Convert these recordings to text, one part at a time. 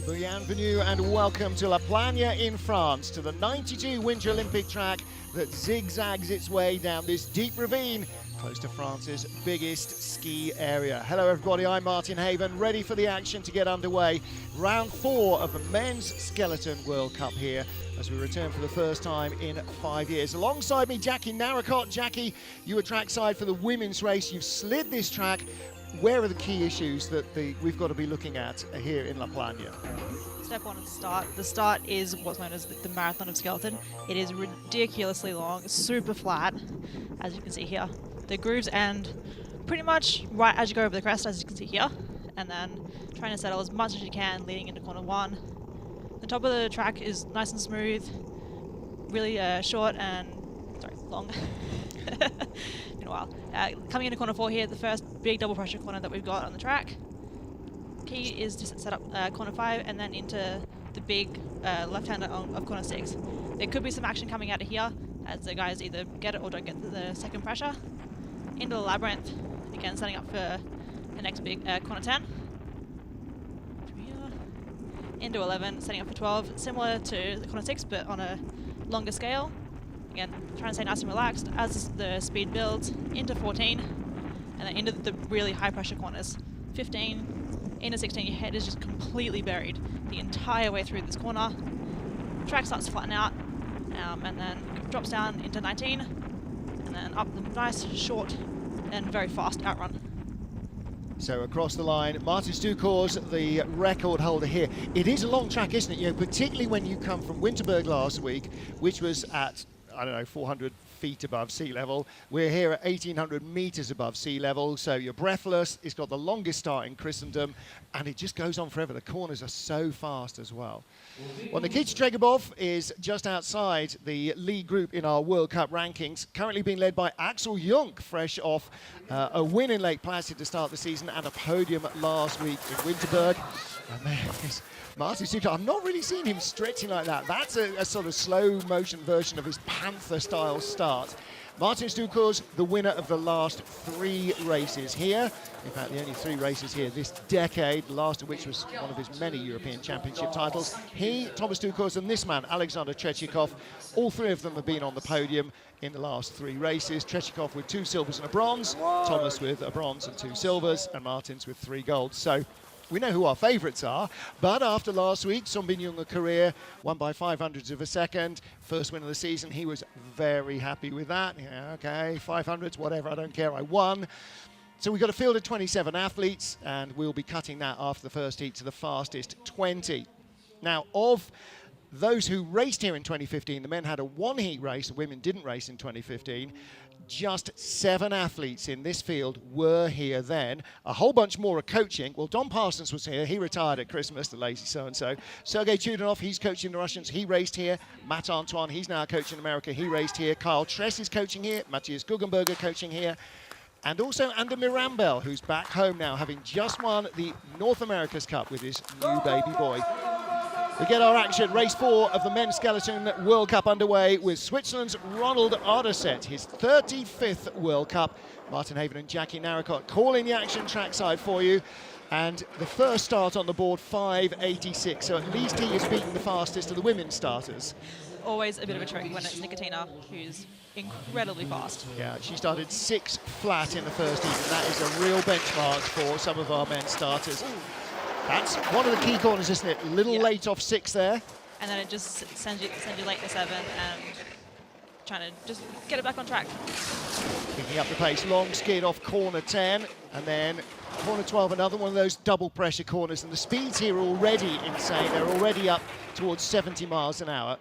Bienvenue and welcome to La Plagne in France, to the 92 Winter Olympic track that zigzags its way down this deep ravine close to France's biggest ski area. Hello everybody, I'm Martin Haven, ready for the action to get underway. Round 4 of the Men's Skeleton World Cup here as we return for the first time in 5 years. Alongside me, Jackie Narracott. Jackie, you were trackside for the women's race. You've slid this track. Where are the key issues that we've got to be looking at here in La Plagne? Step 1 is start. The start is what's known as the Marathon of Skeleton. It is ridiculously long, super flat, as you can see here. The grooves end pretty much right as you go over the crest, as you can see here, and then trying to settle as much as you can leading into corner 1. The top of the track is nice and smooth, really short and, long. Been a while. Coming into corner 4 here, the first big double pressure corner that we've got on the track. Key is to set up corner 5 and then into the big left-hander of corner 6. There could be some action coming out of here as the guys either get it or don't get the second pressure. Into the labyrinth, again setting up for the next big corner 10. Into 11, setting up for 12, similar to the corner 6 but on a longer scale. Again, trying to stay nice and relaxed as the speed builds into 14 and then into the really high pressure corners. 15, into 16, your head is just completely buried the entire way through this corner. The track starts to flatten out and then drops down into 19 and then up the nice, short and very fast outrun. So across the line, Martis Dukurs, the record holder here. It is a long track, isn't it? You know, particularly when you come from Winterberg last week, which was at, I don't know, 400 feet above sea level. We're here at 1,800 meters above sea level, so you're breathless. It's got the longest start in Christendom, and it just goes on forever. The corners are so fast as well. Well, Nikita Tregubov is just outside the lead group in our World Cup rankings, currently being led by Axel Jungk, fresh off a win in Lake Placid to start the season and a podium last week in Winterberg. And there is Martin Dukurs. I've not really seen him stretching like that. That's a sort of slow motion version of his Panther style start. Martin Dukurs, the winner of the last 3 races here. In fact, the only 3 races here this decade, the last of which was one of his many European Championship titles. He, Thomas Dukurs, and this man, Alexander Tretikov, all 3 of them have been on the podium in the last 3 races. Tretikov with 2 silvers and a bronze, Thomas with a bronze and 2 silvers, and Martins with 3 golds. So we know who our favourites are, but after last week, Sombin career won by 500ths of a second, first win of the season. He was very happy with that. Yeah, okay, 500ths, whatever, I don't care, I won. So we've got a field of 27 athletes, and we'll be cutting that after the first heat to the fastest 20. Now, of those who raced here in 2015, the men had a 1-heat race, the women didn't race in 2015. Just 7 athletes in this field were here then. A whole bunch more are coaching. Well, Don Parsons was here. He retired at Christmas, the lazy so-and-so. Sergei Chudanov, he's coaching the Russians. He raced here. Matt Antoine, he's now coaching America. He raced here. Kyle Tress is coaching here. Matthias Guggenberger coaching here. And also Ander Mirambel, who's back home now, having just won the North America's Cup with his new baby boy. We get our action, race 4 of the Men's Skeleton World Cup underway with Switzerland's Ronald Arderset, his 35th World Cup. Martin Haven and Jackie Narracott calling the action trackside for you. And the first start on the board, 5:86, so at least he has beaten the fastest of the women's starters. Always a bit of a trick when it's Nikita, who's incredibly fast. Yeah, she started 6 flat in the first heat, and that is a real benchmark for some of our men's starters. Ooh. That's one of the key corners, isn't it? A little late off 6 there. And then it just sends you late to 7 and trying to just get it back on track. Picking up the pace, long skid off corner 10, and then corner 12, another one of those double pressure corners. And the speeds here are already insane. They're already up towards 70 miles an hour.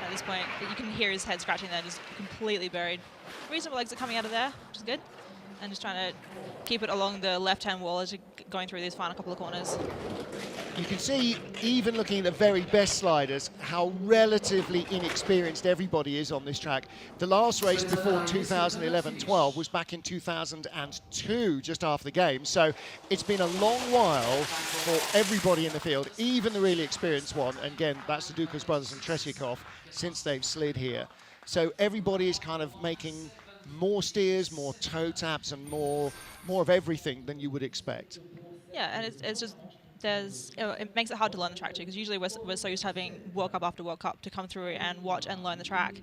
At this point, you can hear his head scratching there, just completely buried. Reasonable exit coming out of there, which is good. And just trying to keep it along the left-hand wall as you're going through these final couple of corners. You can see, even looking at the very best sliders, how relatively inexperienced everybody is on this track. The last race before 2011-12 was back in 2002, just after the game. So it's been a long while for everybody in the field, even the really experienced one. And again, that's the Dukurs brothers and Tretikov, since they've slid here. So everybody is kind of making more steers, more toe taps, and more of everything than you would expect. Yeah, and it's just it makes it hard to learn the track too, because usually we're so used to having World Cup after World Cup to come through and watch and learn the track,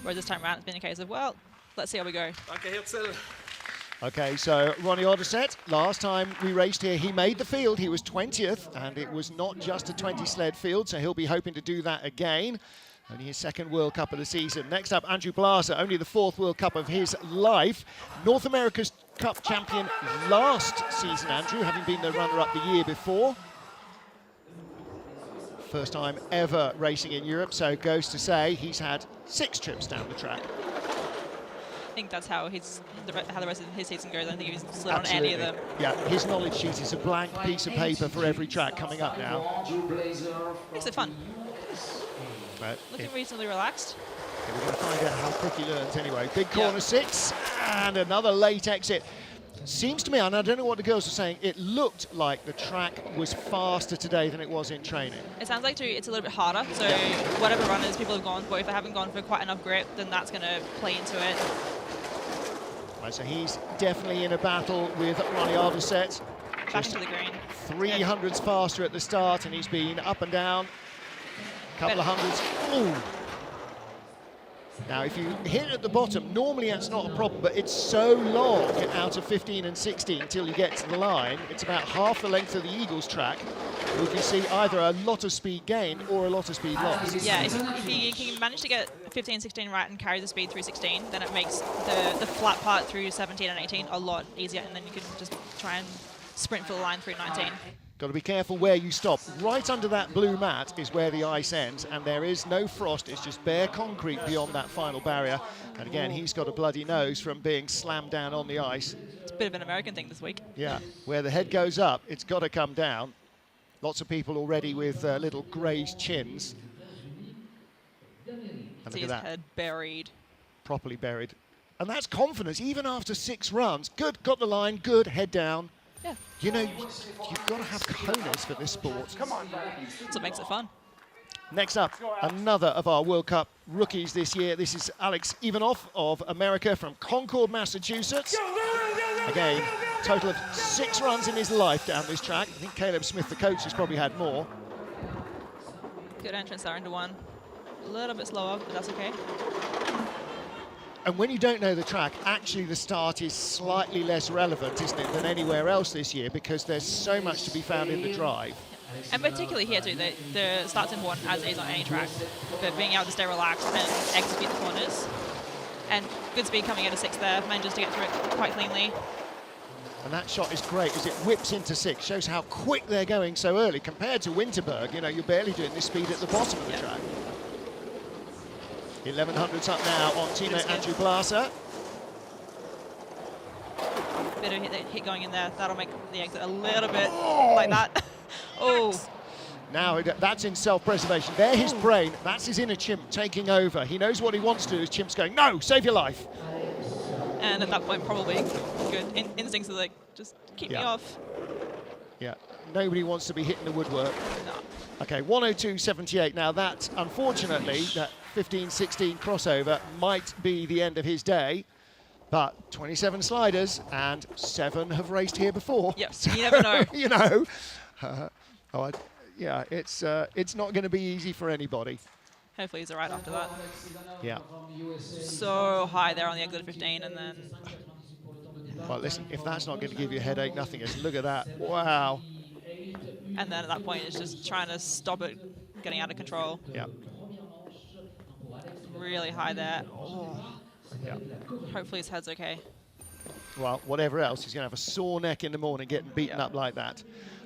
whereas this time around it's been a case of, well, let's see how we go. Okay, so Ronnie Odderset, last time we raced here, he made the field. He was 20th, and it was not just a 20-sled field, so he'll be hoping to do that again. Only his second World Cup of the season. Next up, Andrew Blaser, only the 4th World Cup of his life. North America's Cup champion last season, Andrew, having been the runner-up the year before. First time ever racing in Europe, so goes to say he's had 6 trips down the track. I think that's how the rest of his season goes. I don't think he's slid on any of them. Yeah, his knowledge sheet is a blank piece of paper for every track coming up now. Makes it fun. But Looking reasonably relaxed. We're going to find out how quick he learns anyway. Big corner 6 and another late exit. Seems to me, and I don't know what the girls were saying, it looked like the track was faster today than it was in training. It sounds like too, it's a little bit harder, so whatever runners people have gone for, if they haven't gone for quite enough grip, then that's going to play into it. Right, so he's definitely in a battle with Ronnie Odderset. Back into the green. 300s faster at the start, and he's been up and down. Couple of hundreds. Ooh. Now, if you hit at the bottom, normally that's not a problem, but it's so long out of 15 and 16 until you get to the line. It's about half the length of the Eagles track. We can see either a lot of speed gained or a lot of speed lost. Yeah, if you can manage to get 15, 16 right and carry the speed through 16, then it makes the flat part through 17 and 18 a lot easier, and then you can just try and sprint for the line through 19. Got to be careful where you stop. Right under that blue mat is where the ice ends, and there is no frost. It's just bare concrete beyond that final barrier. And again, he's got a bloody nose from being slammed down on the ice. It's a bit of an American thing this week. Yeah, where the head goes up, it's got to come down. Lots of people already with little grazed chins. And See his head buried. Properly buried. And that's confidence, even after 6 runs. Good, got the line, good, head down. Yeah. You know, you've got to have cojones for this sport. Come on, That's what makes it fun. Next up, another of our World Cup rookies this year. This is Alex Ivanov of America from Concord, Massachusetts. Again, total of 6 runs in his life down this track. I think Caleb Smith, the coach, has probably had more. Good entrance there into 1. A little bit slower, but that's okay. And when you don't know the track, actually the start is slightly less relevant, isn't it, than anywhere else this year, because there's so much to be found in the drive. And particularly here too, the start's important as it is on any track, but being able to stay relaxed and execute the corners. And good speed coming out of 6 there, manages to get through it quite cleanly. And that shot is great as it whips into 6, shows how quick they're going so early. Compared to Winterberg, you know, you're barely doing this speed at the bottom of the track. 1100s up now on teammate Andrew Blaser. Bit of hit going in there. That'll make the exit a little bit like that. Oh. Now that's in self-preservation. There his brain, that's his inner chimp taking over. He knows what he wants to do. His chimp's going, no, save your life. And at that point, probably good instincts are like, just keep me off. Yeah, nobody wants to be hitting the woodwork. No. Okay, 102.78. Now that, unfortunately, that 15-16 crossover might be the end of his day, but 27 sliders and 7 have raced here before. Yep, So, you never know. You know, yeah, it's not going to be easy for anybody. Hopefully he's all right after that. Yeah. So high there on the exit of 15, and then... Well, listen, if that's not going to give you a headache, nothing is. Look at that. Wow. And then at that point, it's just trying to stop it getting out of control. Yeah. Really high there. Oh. Yeah. Hopefully his head's okay. Well, whatever else, he's going to have a sore neck in the morning getting beaten up like that.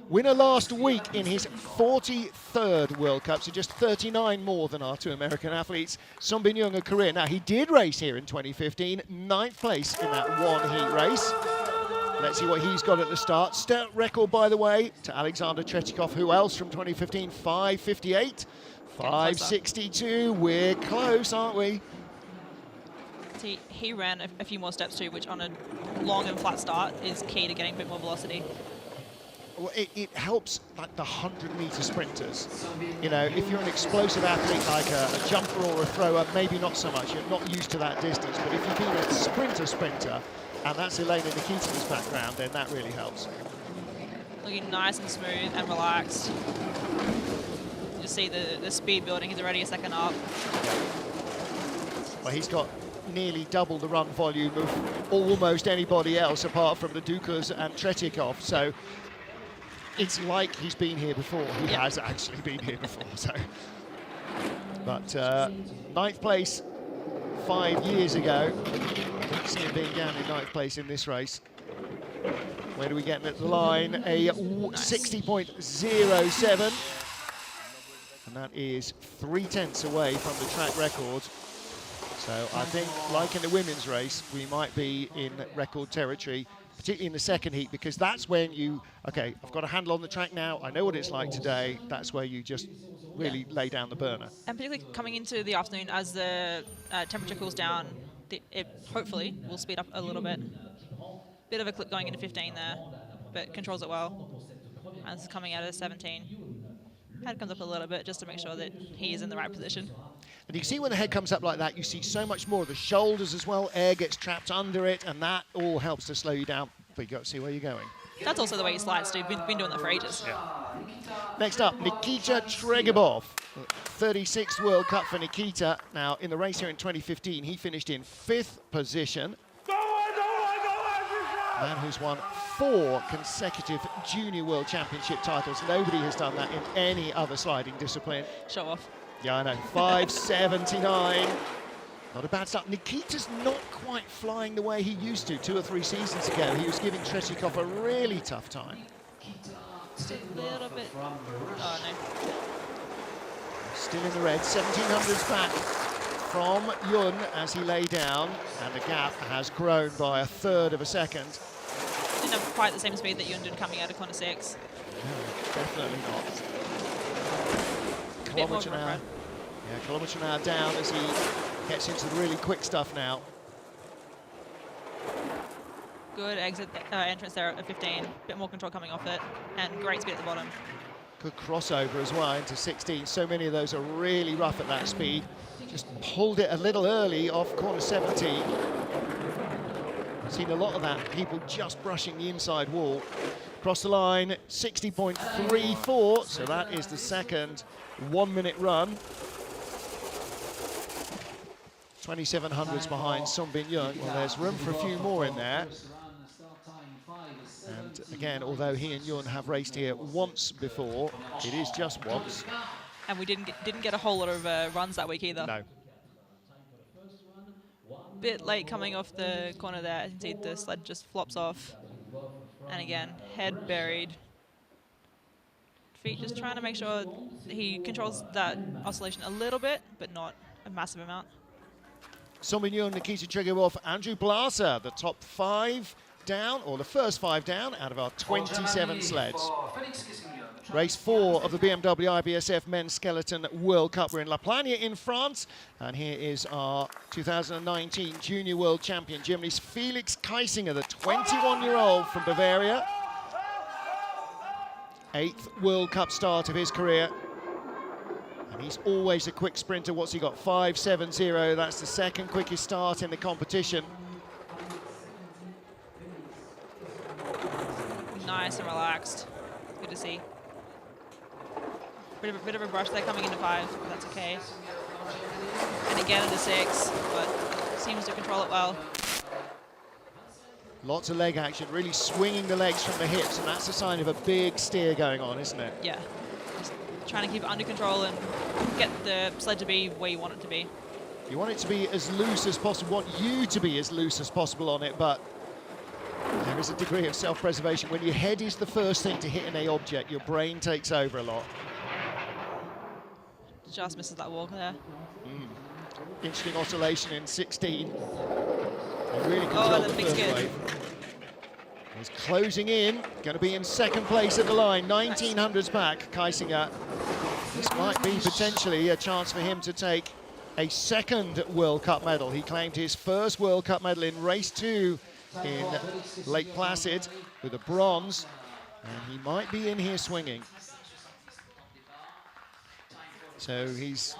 Winner last week in his 43rd World Cup, so just 39 more than our 2 American athletes. Son Bin-young, a Korean. Now, he did race here in 2015, 9th place in that 1 heat race. Let's see what he's got at the start. Start record, by the way, to Alexander Tretikov. Who else from 2015? 5:58, 5:62. We're close, aren't we? See, he ran a few more steps too, which on a long and flat start is key to getting a bit more velocity. Well, it helps like the 100-meter sprinters. You know, if you're an explosive athlete like a jumper or a thrower, maybe not so much. You're not used to that distance. But if you've been a sprinter, and that's Elena Nikita's background, then that really helps. Looking nice and smooth and relaxed. You see the speed building. He's already a second up. Well, he's got nearly double the run volume of almost anybody else apart from the Dukurs and Tretikov. So it's like he's been here before. He has actually been here before. So, but ninth place 5 years ago. I don't see him being down in ninth place in this race. Where do we get at the line? A 60.07. And that is 3/10 away from the track record. So I think, like in the women's race, we might be in record territory, particularly in the second heat, because that's when you, okay, I've got a handle on the track now, I know what it's like today. That's where you just really lay down the burner. And particularly coming into the afternoon as the temperature cools down, it hopefully will speed up a little bit. Bit of a clip going into 15 there, but controls it well. And it's coming out of 17. Head comes up a little bit just to make sure that he is in the right position. And you can see when the head comes up like that, you see so much more of the shoulders as well. Air gets trapped under it, and that all helps to slow you down. But you've got to see where you're going. That's also the way he slides, too. Been doing that for ages. Yeah. Next up, Nikita Tregubov. 36th World Cup for Nikita. Now, in the race here in 2015, he finished in 5th position. Man who's won 4 consecutive Junior World Championship titles. Nobody has done that in any other sliding discipline. Show off. Yeah, I know. 5.79. Not a bad start. Nikita's not quite flying the way he used to 2 or 3 seasons ago. He was giving Tretikov a really tough time. Just a little bit. Oh, no. Still in the red. 1700s back from Yun as he lay down. And the gap has grown by 1/3 of a second. Didn't have quite the same speed that Yun did coming out of corner 6. No, definitely not. Kilometre an hour. Yeah, kilometre an hour down as he gets into the really quick stuff now. Good exit entrance there at 15. Bit more control coming off it, and great speed at the bottom. Good crossover as well into 16. So many of those are really rough at that speed. Just pulled it a little early off corner 17. Seen a lot of that, people just brushing the inside wall. Across the line, 60.34, so that is the second 1-minute run. 2700s behind Sungbin Young. Well, there's room for a few more in there. And again, although he and Yun have raced here once before, it is just once. And we didn't get a whole lot of runs that week either. No. Bit late coming off the corner there. You can see the sled just flops off. And again, head buried. Feet just trying to make sure he controls that oscillation a little bit, but not a massive amount. Sungbin Young, Nikita Tregubov, Andrew Blaser, the top 5 down, or the first 5 down out of our 27 sleds. Race 4 of the BMW IBSF Men's Skeleton World Cup. We're in Plagne in France, and here is our 2019 Junior World Champion, Germany's Felix Keisinger, the 21-year-old from Bavaria. 8th World Cup start of his career. And he's always a quick sprinter. What's he got? 5.70. That's the second quickest start in the competition. Nice and relaxed. Good to see. Bit of a brush there coming into 5, but that's okay. And again into 6, but seems to control it well. Lots of leg action, really swinging the legs from the hips, and that's a sign of a big steer going on, isn't it? Yeah. Just trying to keep it under control and get the sled to be where you want it to be. You want it to be as loose as possible, want you to be as loose as possible on it, but there is a degree of self-preservation. When your head is the first thing to hit an object, your brain takes over a lot. Just misses that walk there. Interesting oscillation in 16. They really Oh, controlled the the big first skid. wave. He's closing in, going to be in second place at the line, 1900s back, Keisinger. This might be potentially a chance for him to take a second World Cup medal. He claimed his first World Cup medal in race 2 in Lake Placid with a bronze, and he might be in here swinging. So he's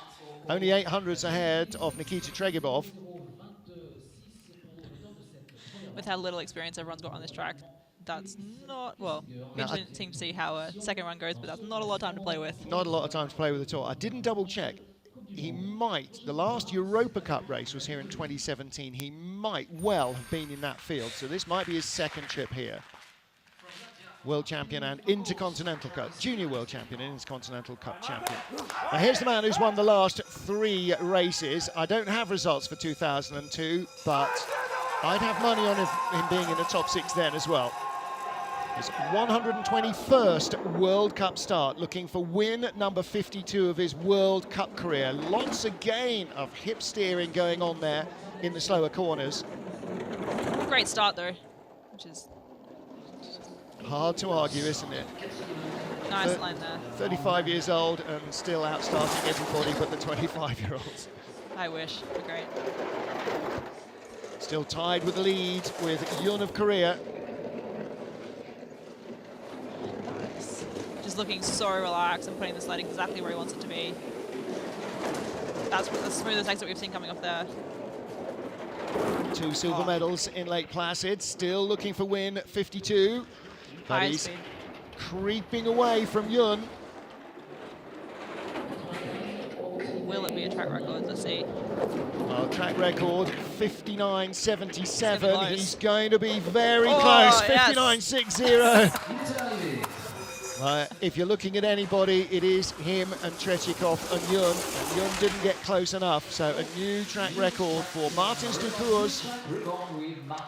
only 800s ahead of Nikita Tregubov. With how little experience everyone's got on this track. that's not, well, interesting to see how a second run goes, but that's not a lot of time to play with. Not a lot of time to play with at all. I didn't double check. He might, the last Europa Cup race was here in 2017. He might well have been in that field. So this might be his second trip here. World champion and Intercontinental Cup, junior world champion and Intercontinental Cup champion. Now here's the man who's won the last 3 races. I don't have results for 2002, but I'd have money on him being in the top 6 then as well. His 121st World Cup start, looking for win number 52 of his World Cup career. Lots again of hip steering going on there in the slower corners. Great start though, which is hard to argue, isn't it? Nice line there. 35 years old and still outstarting everybody but the 25-year-olds. I wish. They're great. Still tied with the lead with Yun of Korea. Just looking so relaxed and putting the sled exactly where he wants it to be. That's the smoothest exit we've seen coming off there. 2 silver medals in Lake Placid. Still looking for win 52. But he's creeping away from Yun. Will it be a track record? Let's see. Well, track record 59.77. He's going to be very close. Yes. 59.60. If you're looking at anybody, it is him and Tretikov and Yun. And Yun didn't get close enough, so a new track record for Martins Dukurs.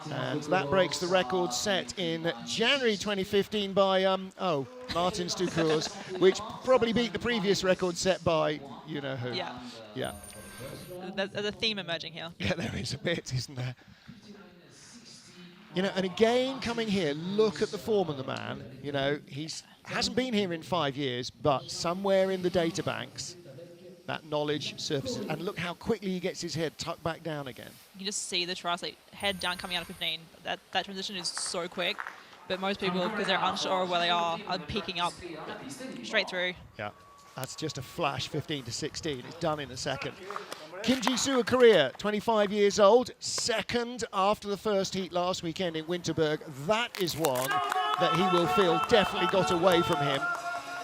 And that breaks the record set in January 2015 by, Martins Dukurs, which probably beat the previous record set by you-know-who. Yeah. Yeah. There's a theme emerging here. Yeah, there is a bit, isn't there? You know, and again, coming here, look at the form of the man. You know, hasn't been here in 5 years, but somewhere in the data banks, that knowledge surfaces. And look how quickly he gets his head tucked back down again. You can just see the triathlete head down coming out of 15. That transition is so quick, but most people, because they're unsure of where they are peeking up straight through. Yeah, that's just a flash, 15 to 16. It's done in a second. Ji-soo of Korea, 25 years old, second after the first heat last weekend in Winterberg. That is one that he will feel definitely got away from him.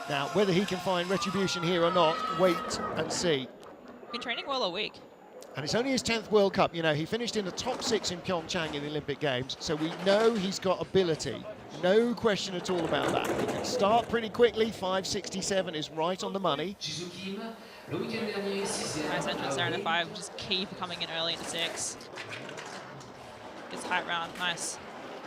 Now, whether he can find retribution here or not, wait and see. Been training well all week. And it's only his 10th World Cup. You know, he finished in the top 6 in Pyeongchang in the Olympic Games, so we know he's got ability. No question at all about that. He can start pretty quickly. 5.67 is right on the money. Nice entrance there in the 5, just key for coming in early into 6. Gets height round, nice.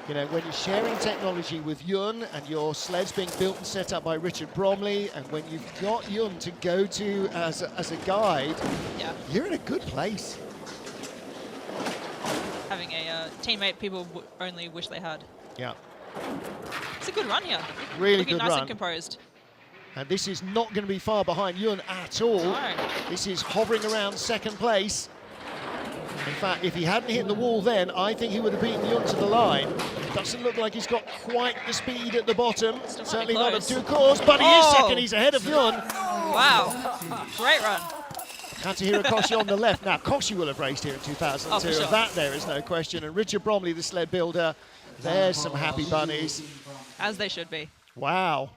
You know, when you're sharing technology with Yun and your sled's being built and set up by Richard Bromley, and when you've got Yun to go to as a guide, you're in a good place. Having a teammate people only wish they had. Yeah. It's a good run here. Really looking good nice run. And composed. And this is not going to be far behind Yun at all. No. This is hovering around second place. In fact, if he hadn't hit the wall then, I think he would have beaten Yun to the line. Doesn't look like he's got quite the speed at the bottom. Certainly not at Dukurs, but he is second. He's ahead of Yun. Wow. Great run. Katsuhiro Koshi on the left. Now, Koshi will have raced here in 2002. Oh, for sure. Of that there is no question. And Richard Bromley, the sled builder, there's some happy bunnies. As they should be. Wow.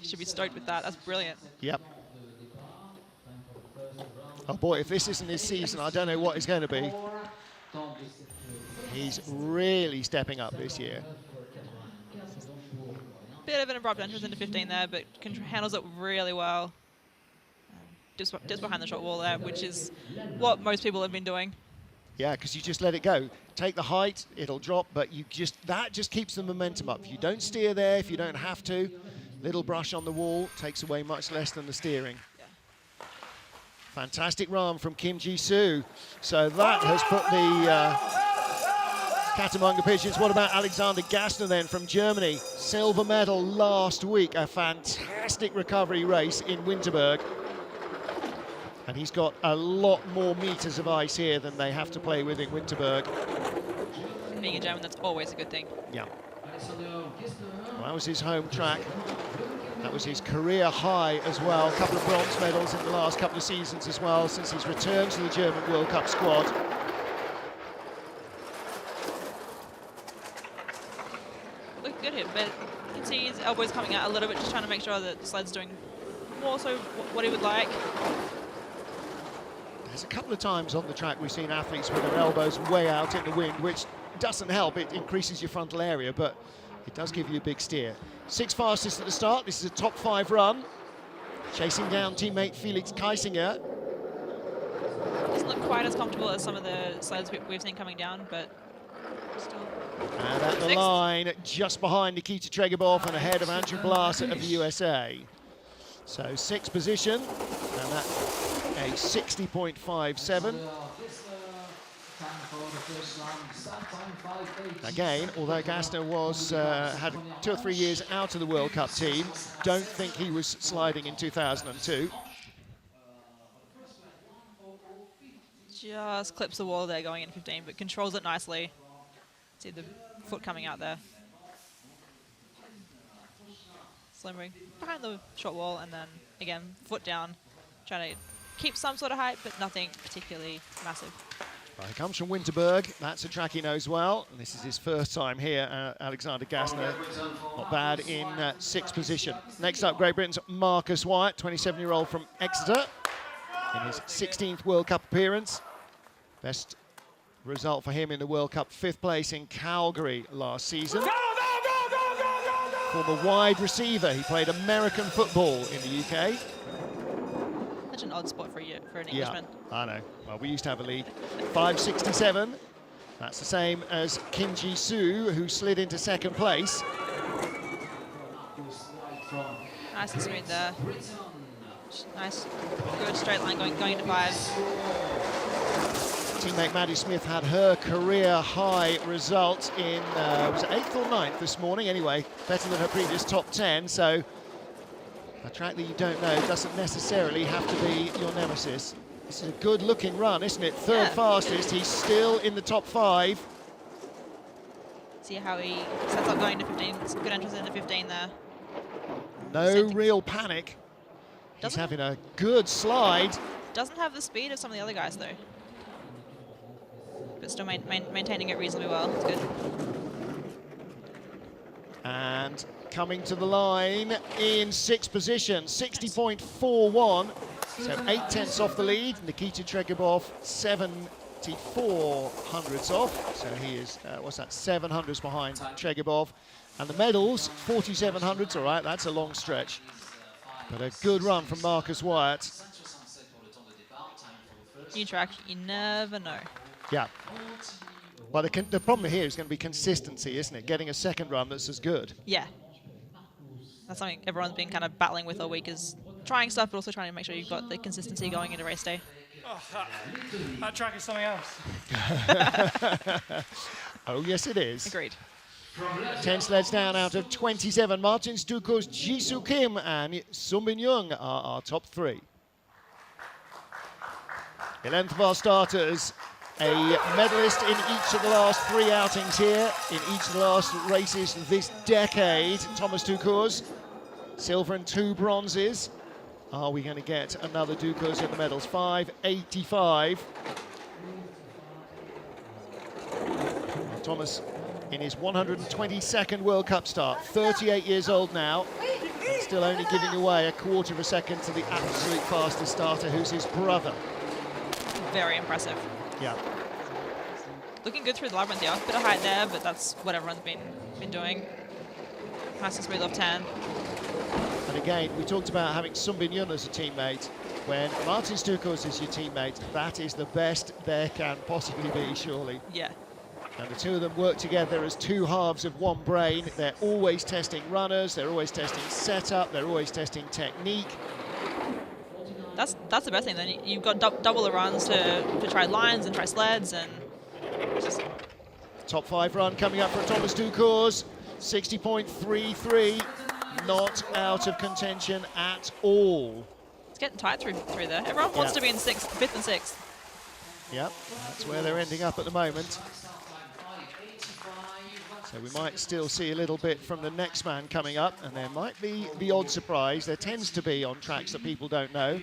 Should be stoked with that. That's brilliant. Yep. Oh boy, if this isn't his season, I don't know what it's going to be. He's really stepping up this year. Bit of an abrupt entrance into 15 there, but handles it really well. Just behind the short wall there, which is what most people have been doing. Yeah, because you just let it go. Take the height, it'll drop, but that just keeps the momentum up. If you don't steer there, if you don't have to, little brush on the wall takes away much less than the steering. Yeah. Fantastic run from Ji-soo. So that has put the cat among the pigeons. What about Alexander Gassner then from Germany? Silver medal last week. A fantastic recovery race in Winterberg. And he's got a lot more meters of ice here than they have to play with in Winterberg. Being a German, that's always a good thing. Yeah. Well, that was his home track. That was his career high as well. A couple of bronze medals in the last couple of seasons as well since his return to the German World Cup squad. but you can see his elbows coming out a little bit, just trying to make sure that the sled's doing more so what he would like. There's a couple of times on the track we've seen athletes with their elbows way out in the wind, which doesn't help. It increases your frontal area, but it does give you a big steer. 6 fastest at the start. This is a top 5 run. Chasing down teammate Felix Keisinger. Doesn't look quite as comfortable as some of the sleds we've seen coming down, but still. And at the line, just behind Nikita Tregubov and ahead of Andrew Blas of the USA. So 6th position, and that's a 60.57. Again, although Gassner was had 2 or 3 years out of the World Cup team, don't think he was sliding in 2002. Just clips the wall there going in 15, but controls it nicely. See the foot coming out there. Slimmering behind the short wall, and then again, foot down, trying to keep some sort of height, but nothing particularly massive. Well, he comes from Winterberg. That's a track he knows well. And this is his first time here, Alexander Gassner. Not bad in 6th position. Next up, Great Britain's Marcus Wyatt, 27-year-old from Exeter, in his 16th World Cup appearance. Best result for him in the World Cup, 5th place in Calgary last season. Former wide receiver, he played American football in the UK. Such an odd spot for an Englishman. Yeah, I know. Well, we used to have a league. 5.67. That's the same as Ji-soo, who slid into 2nd place. Nice and smooth there. Nice, good straight line going to 5. Teammate Maddie Smith had her career high result in, was it 8th or 9th this morning? Anyway, better than her previous top 10. So a track that you don't know doesn't necessarily have to be your nemesis. This is a good looking run, isn't it? 3rd fastest, he's still in the top 5. See how he sets up going to 15. It's a good entrance into 15 there. No real panic. He's having a good slide. Doesn't have the speed of some of the other guys though. But still maintaining it reasonably well. It's good. And coming to the line in 6th position, 60.41. So 8/10ths off the lead. Nikita Tregubov, 74 hundredths off. So he is, what's that, 7 hundredths behind Tregubov. And the medals, 47 hundredths. All right, that's a long stretch. But a good run from Marcus Wyatt. New track, you never know. Yeah. Well, the problem here is going to be consistency, isn't it? Getting a 2nd run that's as good. Yeah. That's something everyone's been kind of battling with all week, is trying stuff, but also trying to make sure you've got the consistency going into race day. Oh, that track is something else. Oh, yes, it is. Agreed. 10 sleds down out of 27. Martins, Dukurs, Ji-soo Kim and Sunbin Jung are our top 3. 11th of our starters, a medalist in each of the last 3 outings here, in each of the last races this decade. Thomas Dukurs, silver and 2 bronzes. Are we going to get another Dukurs in the medals? 5.85. Well, Thomas in his 122nd World Cup start, 38 years old now, and still only giving away a 1/4 of a second to the absolute fastest starter, who's his brother. Very impressive. Yeah. Looking good through the labyrinth here. Bit of height there, but that's what everyone's been doing. Nice and smooth off 10. And again, we talked about having Sunbin Jung as a teammate. When Martins Dukurs is your teammate, that is the best there can possibly be, surely. Yeah. And the 2 of them work together as 2 halves of one brain. They're always testing runners, they're always testing setup, they're always testing technique. That's the best thing. Then you've got double the runs to try lines and try sleds, and just Top 5 run coming up for Thomas Dukurs, 60.33, not out of contention at all. it's getting tight through there. Everyone wants to be in 5th and 6th. Yep, that's where they're ending up at the moment. So we might still see a little bit from the next man coming up, and there might be the odd surprise. There tends to be on tracks that people don't know.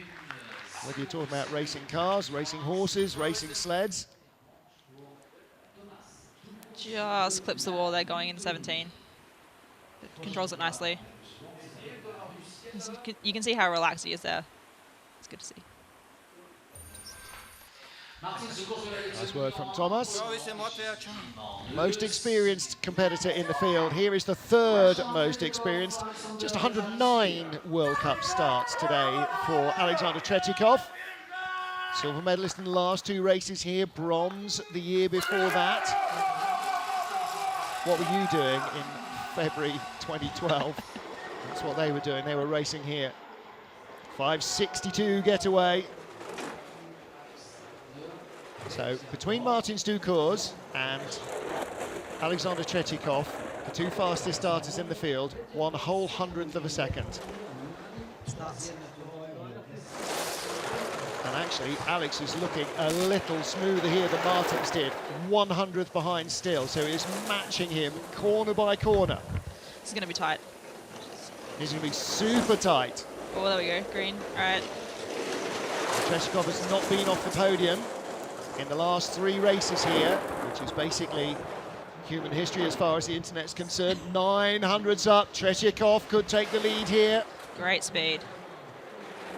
Whether you're talking about racing cars, racing horses, racing sleds. Just clips the wall there going into 17. but controls it nicely. You can see how relaxed he is there. It's good to see. Nice word from Thomas. Most experienced competitor in the field. Here is the third most experienced. Just 109 World Cup starts today for Alexander Tretikov. Silver medalist in the last 2 races here, bronze the year before that. What were you doing in February 2012? That's what they were doing. They were racing here. 5:62 getaway. So between Martin Dukurs and Alexander Tretikov, the 2 fastest starters in the field, 1/100th of a second. It's nuts. And actually, Alex is looking a little smoother here than Martins did. 100th behind still, so he's matching him corner by corner. This is going to be tight. He's going to be super tight. Oh, there we go. Green. All right. Tretikov has not been off the podium in the last 3 races here, which is basically human history as far as the internet's concerned. 900s up. Tretikov could take the lead here. Great speed.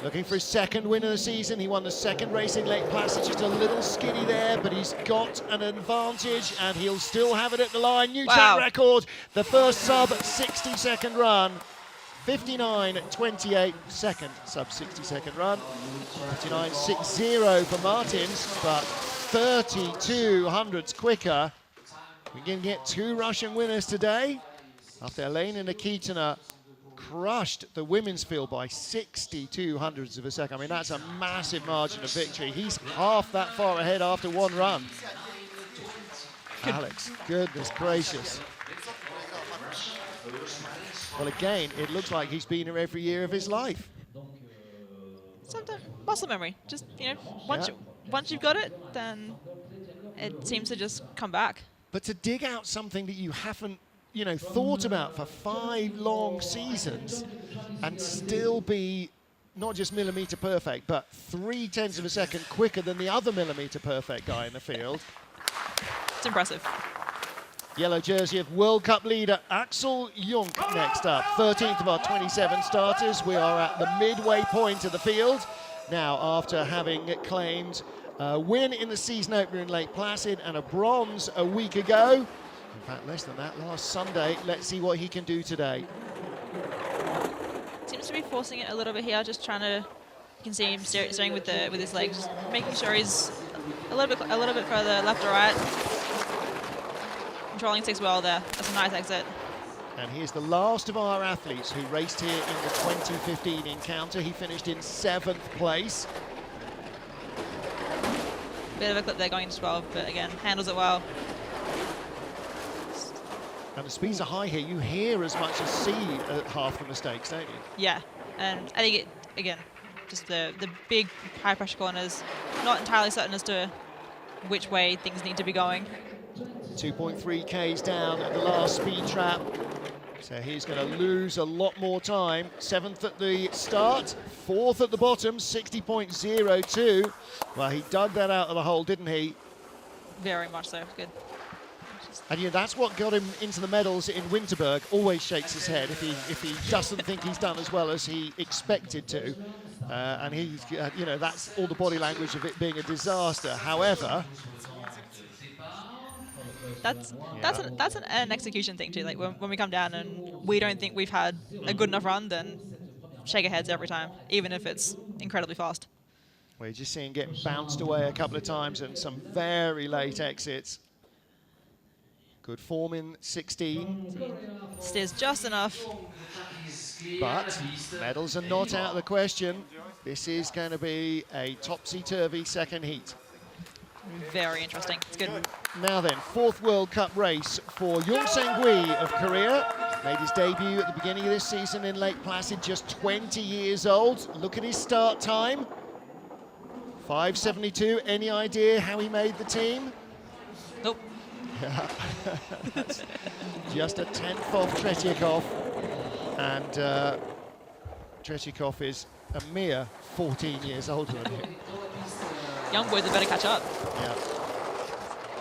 Looking for his 2nd win of the season. He won the 2nd race in Lake Placid, just a little skinny there, but he's got an advantage and he'll still have it at the line. New track record, the first sub 60-second run. 59.28, second sub 60-second run. 59.60 for Martins, but 32 hundredths quicker. We can get 2 Russian winners today after Elena Nikita crushed the women's field by 62 hundredths of a second. I mean, that's a massive margin of victory. He's half that far ahead after 1 run. Alex, goodness gracious. Well, again, it looks like he's been here every year of his life. Sometimes muscle memory. Just, you know, once you've got it, then it seems to just come back. But to dig out something that you haven't, you know, thought about for 5 long seasons and still be not just millimetre perfect, but 0.3 of a second quicker than the other millimetre perfect guy in the field. It's impressive. Yellow jersey of World Cup leader Axel Jungk next up. 13th of our 27 starters. We are at the midway point of the field. Now, after having claimed a win in the season opener in Lake Placid and a bronze a week ago. In fact, less than that, last Sunday. Let's see what he can do today. Seems to be forcing it a little bit here, just trying to, you can see him steering with his legs, just making sure he's a little bit further left or right. Controlling 6 well there. That's a nice exit. And here's the last of our athletes who raced here in the 2015 encounter. He finished in 7th place. Bit of a clip there going to 12, but again, handles it well. And the speeds are high here. You hear as much as see half the mistakes, don't you? Yeah, and I think it, again, just the big high pressure corners, not entirely certain as to which way things need to be going. 2.3 Ks down at the last speed trap. So he's going to lose a lot more time. 7th at the start, 4th at the bottom, 60.02. Well, he dug that out of the hole, didn't he? Very much so. Good. And you know, that's what got him into the medals in Winterberg. Always shakes his head if he doesn't think he's done as well as he expected to. And he's, you know, that's all the body language of it being a disaster. However, that's an execution thing too. Like when we come down and we don't think we've had a good enough run, then shake our heads every time, even if it's incredibly fast. We're just seeing getting bounced away a couple of times and some very late exits. Good form in 16. Steers just enough. But medals are not out of the question. This is going to be a topsy-turvy second heat. Very interesting. It's good. Now then, 4th World Cup race for Jung Sang-hui of Korea. Made his debut at the beginning of this season in Lake Placid, just 20 years old. Look at his start time. 5:72. Any idea how he made the team? Nope. That's just a 10th off Tretikov. And Tretikov is a mere 14 years older than him. Young boys had better catch up. Yeah.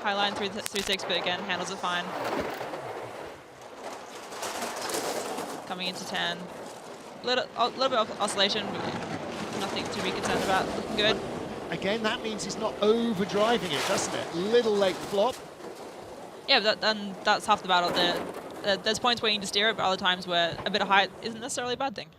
High line through 6, but again, handles it fine. coming into 10. A little bit of oscillation, but nothing to be concerned about. Looking good. Again, that means he's not overdriving it, doesn't it? Little late flop. Yeah, but that's half the battle. There's points where you need to steer it, but other times where a bit of height isn't necessarily a bad thing.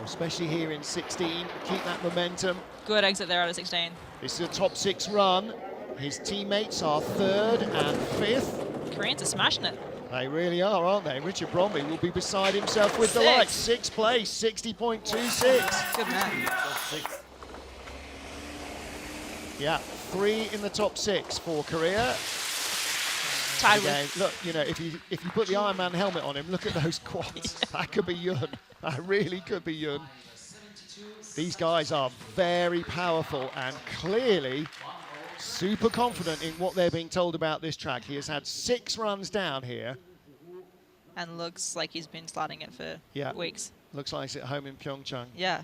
Especially here in 16, keep that momentum. Good exit there out of 16. This is a top 6 run. His teammates are 3rd and 5th. Koreans are smashing it. They really are, aren't they? Richard Bromley will be beside himself with delight. 6th place, 60.26. Good man. Yeah, 3 in the top 6 for Korea. Tied Again, with. look, you know, if you put the Iron Man helmet on him, look at those quads. That could be Yun. That really could be Yun. These guys are very powerful and clearly super confident in what they're being told about this track. He has had 6 runs down here. And looks like he's been sliding it for weeks. Looks like he's at home in Pyeongchang. Yeah.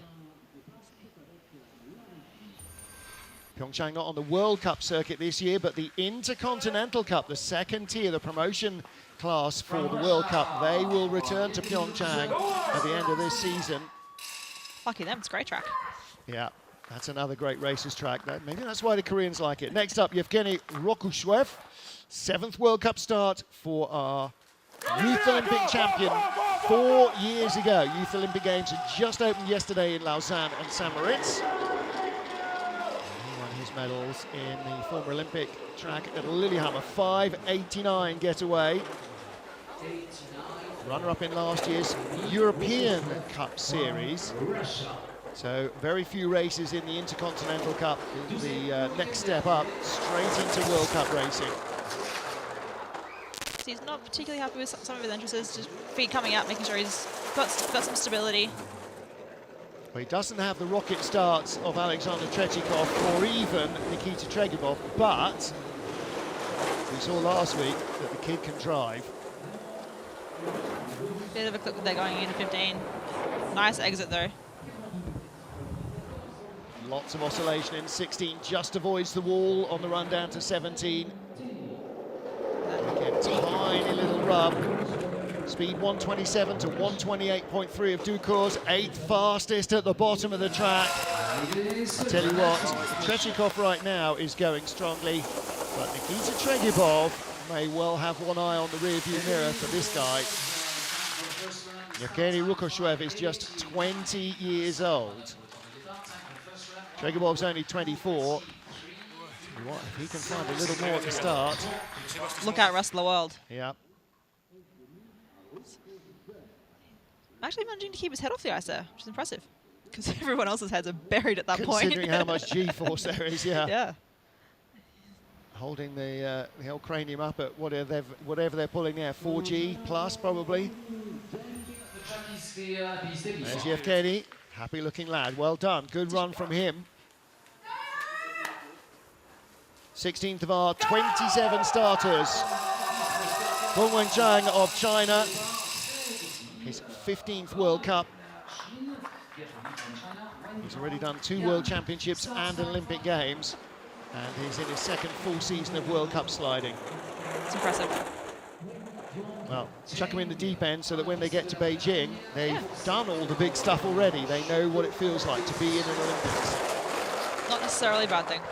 Pyeongchang not on the World Cup circuit this year, but the Intercontinental Cup, the 2nd tier, the promotion class for the World Cup, they will return to Pyeongchang at the end of this season. Lucky them, it's a great track. Yeah, that's another great races track. Maybe that's why the Koreans like it. Next up, Evgeniy Rukosuev, 7th World Cup start for our Youth Olympic champion 4 years ago. Youth Olympic Games had just opened yesterday in Lausanne and St. Moritz. He won his medals in the former Olympic track at Lillehammer, 5:89 getaway. Runner-up in last year's European Cup Series. So very few races in the Intercontinental Cup. The next step up, straight into World Cup racing. He's not particularly happy with some of his entrances, just feet coming out, making sure he's got some stability. Well, he doesn't have the rocket starts of Alexander Tretikov or even Nikita Tregubov, but we saw last week that the kid can drive. Bit of a clip there going into 15. Nice exit though. Lots of oscillation in 16, just avoids the wall on the run down to 17. Again, tiny little rub. Speed 127 to 128.3 of Dukurs, 8th fastest at the bottom of the track. I tell you what, Tretikov right now is going strongly, but Nikita Tregubov may well have one eye on the rearview mirror for this guy. Evgeniy Rukosuev is just 20 years old. Tregubov's only 24. What, if he can find a little more at the start. Look out, rest of the world. Yeah. Actually managing to keep his head off the ice there, which is impressive. Because everyone else's heads are buried at that point. Considering how much G-force there is, yeah. Yeah. Holding the old cranium up at whatever they're pulling there, 4G plus probably. There's Evgeniy, happy looking lad, well done, good run from him. 16th of our 27 starters. Wengang of China, his 15th World Cup. He's already done 2 World Championships and Olympic Games, and he's in his 2nd full season of World Cup sliding. It's impressive. Well, chuck them in the deep end so that when they get to Beijing, they've done all the big stuff already. They know what it feels like to be in an Olympics. Not necessarily a bad thing.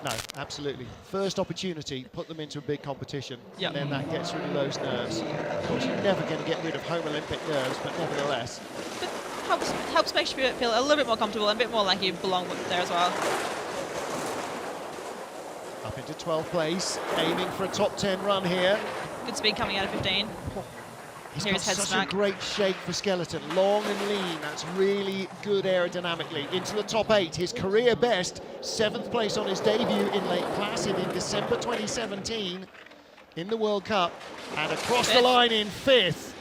No, absolutely. First opportunity, put them into a big competition, Yep. and then that gets rid of those nerves. Of course, you're never going to get rid of home Olympic nerves, but nevertheless. But helps make you feel a little bit more comfortable and a bit more like you belong there as well. Up into 12th place, aiming for a top 10 run here. Good speed coming out of 15. He's Here's got head such smack. a great shape for skeleton, long and lean. That's really good aerodynamically. Into the top 8, his career best, 7th place on his debut in Lake Placid in December 2017 in the World Cup, and across the line in 5th.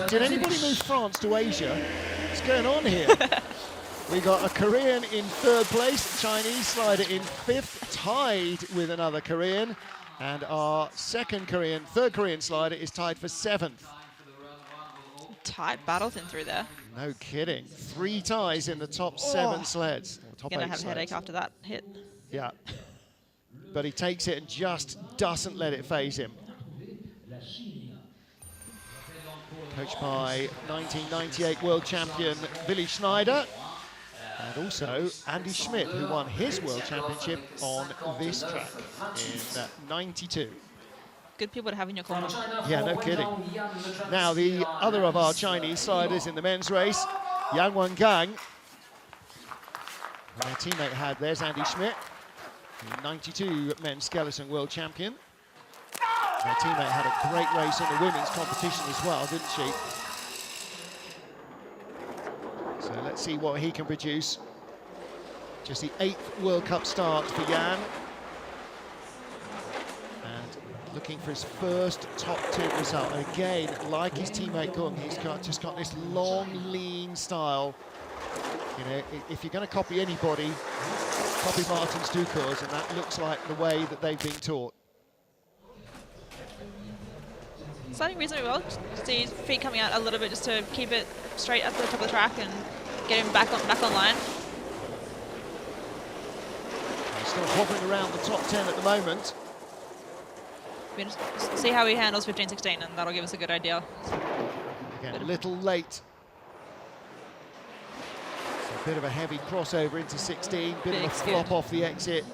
Did anybody move France to Asia? What's going on here? We got a Korean in 3rd place, Chinese slider in 5th, tied with another Korean. And our third Korean slider is tied for 7th. Tight battles in through there. No kidding. 3 ties in the top 7 sleds. Or top 8 Gonna have a sleds. headache after that hit. Yeah. But he takes it and just doesn't let it phase him. coached by 1998 world champion Willi Schneider, and also Andy Schmidt, who won his world championship on this track in '92. Good people to have in your corner. Yeah, no kidding. Now, the other of our Chinese sliders in the men's race, Wengang. Their teammate had, there's Andy Schmidt, the '92 men's skeleton world champion. Their teammate had a great race in the women's competition as well, didn't she? So let's see what he can produce. Just the 8th World Cup start for Jan. And looking for his first top 10 result. And again, like his teammate Jungk, he's just got this long, lean style. You know, if you're going to copy anybody, copy Martin's Dukurs, and that looks like the way that they've been taught. Sliding reasonably well. See his feet coming out a little bit just to keep it straight at the top of the track and get him back on line. He's still hovering around the top 10 at the moment. We'll just see how he handles 15-16, and that'll give us a good idea. Again, a little late. So a bit of a heavy crossover into 16, bit of a flop off the exit.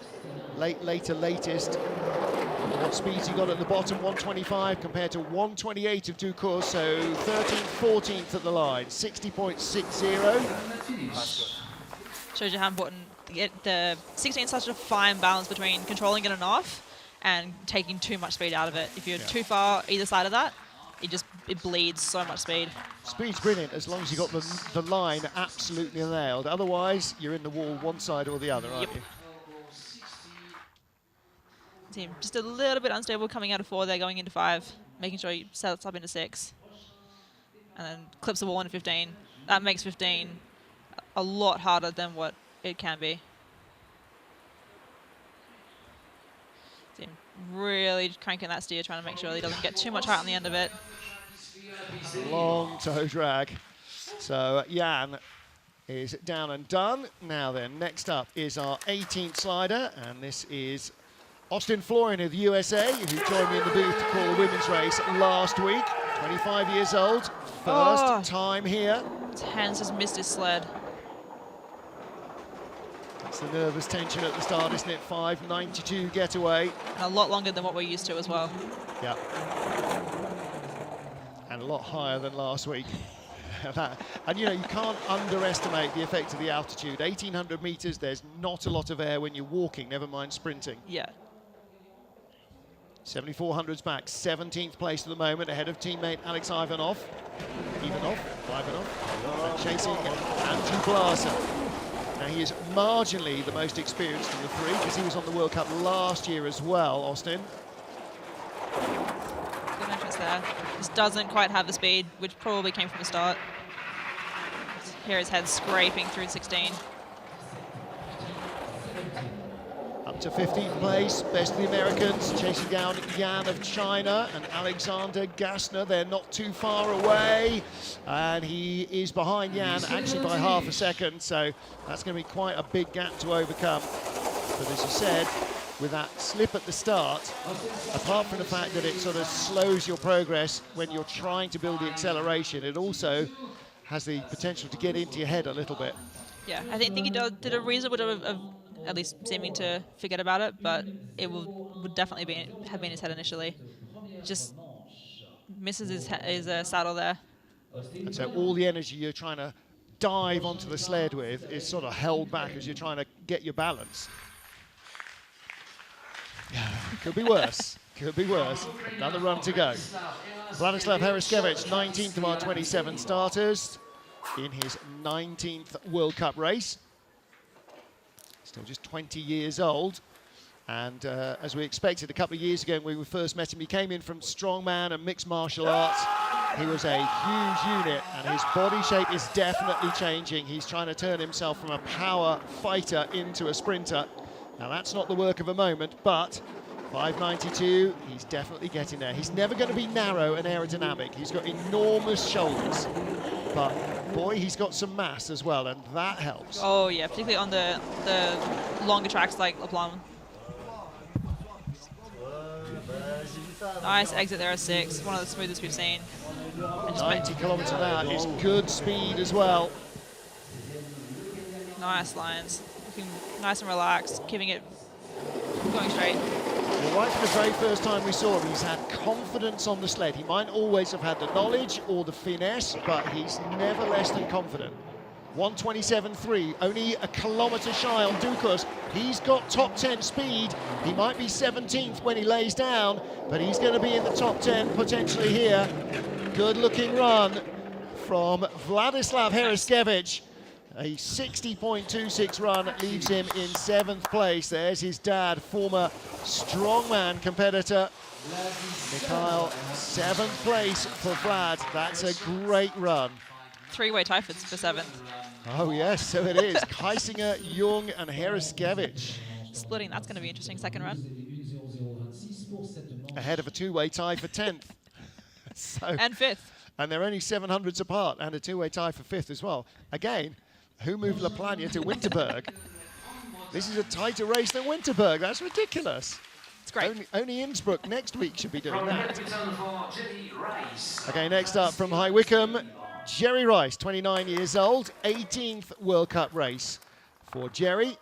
Later latest. What speeds he got at the bottom, 125 compared to 128 of Dukurs, so 13th, 14th at the line, 60.60. Shows you how important the 16 is such a fine balance between controlling it enough and taking too much speed out of it. If you're too far either side of that, it bleeds so much speed. Speed's brilliant as long as you got the line absolutely nailed. Otherwise, you're in the wall one side or the other, aren't you? Team just a little bit unstable coming out of 4 there, going into 5, making sure he sets up into 6, and then clips the wall into 15. That makes 15 a lot harder than what it can be. Team really cranking that steer, trying to make sure he doesn't get too much height on the end of it. Long toe drag. So Jan is down and done. Now then, next up is our 18th slider, and this is Austin Florian of the USA, who joined me in the booth to call the women's race last week. 25 years old, first time here. Hans has missed his sled. That's the nervous tension at the start, isn't it? 5.92 getaway. And a lot longer than what we're used to as well. Yeah. And a lot higher than last week. And you know, you can't underestimate the effect of the altitude. 1,800 meters, there's not a lot of air when you're walking, never mind sprinting. Yeah. 7,400s back, 17th place at the moment, ahead of teammate Alex Ivanov. Ivanov, chasing Andrew Glaser. Now he is marginally the most experienced of the 3 because he was on the World Cup last year as well, Austin. Good entrance there. Just doesn't quite have the speed, which probably came from the start. Here his head scraping through 16. Up to 15th place, best of the Americans, chasing down Jan of China and Alexander Gassner. They're not too far away, and he is behind Jan actually by half a second, so that's going to be quite a big gap to overcome. But as you said, with that slip at the start, apart from the fact that it sort of slows your progress when you're trying to build the acceleration, it also has the potential to get into your head a little bit. Yeah, I think he did a reasonable job of at least seeming to forget about it, but it would definitely have been his head initially. Just misses his saddle there. And so all the energy you're trying to dive onto the sled with is sort of held back as you're trying to get your balance. Could be worse. Could be worse. Another run to go. Vladislav Heraskevych, 19th of our 27 starters in his 19th World Cup race. Still just 20 years old. And as we expected a couple of years ago when we first met him, he came in from strongman and mixed martial arts. He was a huge unit, and his body shape is definitely changing. He's trying to turn himself from a power fighter into a sprinter. Now, that's not the work of a moment, but 5.92, he's definitely getting there. He's never going to be narrow and aerodynamic. He's got enormous shoulders, but boy, he's got some mass as well, and that helps. Oh yeah, particularly on the longer tracks like Plagne. Nice exit there at 6, one of the smoothest we've seen. And just 90 kilometres an hour is good speed as well. nice lines. Looking nice and relaxed, keeping it going straight. Well, right from the very first time we saw him, he's had confidence on the sled. He might always have had the knowledge or the finesse, but he's never less than confident. 127.3, only a kilometre shy on Dukurs. He's got top 10 speed. He might be 17th when he lays down, but he's going to be in the top 10 potentially here. Good looking run from Vladislav Heraskevych. A 60.26 run leaves him in 7th place. There's his dad, former strongman competitor. Mikhail, 7th place for Vlad. That's a great run. Three-way tie for 7th. Oh yes, so it is. Keisinger, Jungk and Heraskevych. Splitting, that's going to be interesting second run. Ahead of a two-way tie for 10th. And 5th. And they're only 700s apart, and a two-way tie for 5th as well. Again, who moved Plagne to Winterberg? This is a tighter race than Winterberg. That's ridiculous. It's great. Only Innsbruck next week should be doing that. Okay, next up from High Wycombe, Jerry Rice, 29 years old, 18th World Cup race for Jerry.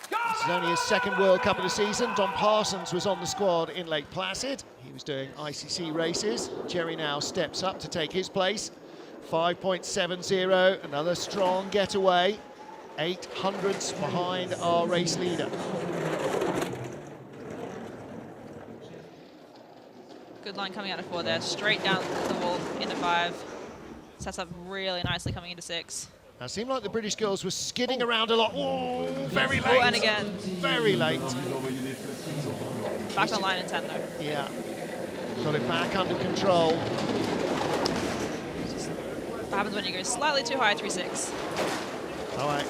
This is only his 2nd World Cup of the season. Don Parsons was on the squad in Lake Placid. He was doing ICC races. Jerry now steps up to take his place. 5.70, another strong getaway. 800ths behind our race leader. Good line coming out of 4 there, straight down the wall into 5. Sets up really nicely coming into 6. Now, it seemed like the British girls were skidding around a lot. Oh, very late. Oh, and again. Very late. Back on line in 10 though. Yeah. Got it back under control. What happens when you go slightly too high, 3.6. All right.